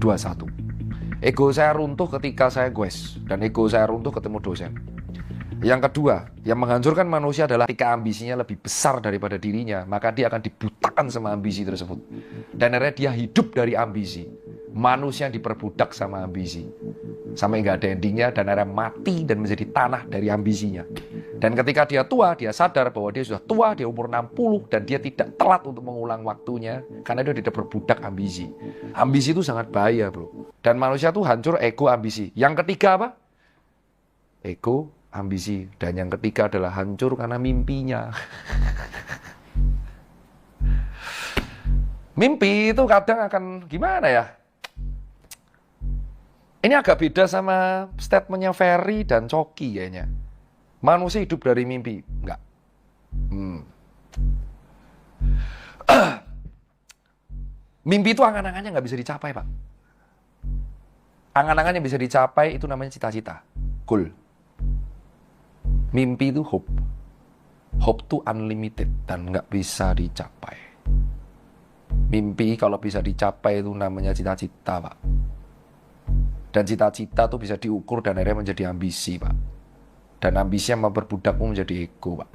21. Ego saya runtuh ketika saya goes, dan ego saya runtuh ketemu dosen. Yang kedua, yang menghancurkan manusia adalah ketika ambisinya lebih besar daripada dirinya, maka dia akan dibutakan sama ambisi tersebut. Dan akhirnya dia hidup dari ambisi. Manusia diperbudak sama ambisi. Sampai nggak ada endingnya, dan akhirnya mati dan menjadi tanah dari ambisinya. Dan ketika dia tua, dia sadar bahwa dia sudah tua, dia umur 60, dan dia tidak telat untuk mengulang waktunya, karena dia tidak berbudak ambisi. Ambisi itu sangat bahaya, bro. Dan manusia tuh hancur ego ambisi. Yang ketiga apa? Ego, ambisi. Dan yang ketiga adalah hancur karena mimpinya. Mimpi itu kadang akan gimana ya? Ini agak beda sama statementnya Ferry dan Coki kayaknya. Manusia hidup dari mimpi. Enggak. Mimpi itu angan-angannya nggak bisa dicapai, Pak. Angan-angan yang bisa dicapai itu namanya cita-cita. Goal. Mimpi itu hope. Hope itu unlimited dan nggak bisa dicapai. Mimpi kalau bisa dicapai itu namanya cita-cita, Pak. Dan cita-cita itu bisa diukur dan akhirnya menjadi ambisi, Pak. Dan ambisi yang memperbudakmu menjadi ego, Pak.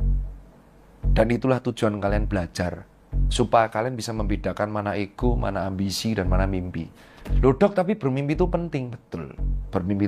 Dan itulah tujuan kalian belajar. Supaya kalian bisa membedakan mana ego, mana ambisi, dan mana mimpi. Loh dok, tapi bermimpi itu penting. Betul. Bermimpi itu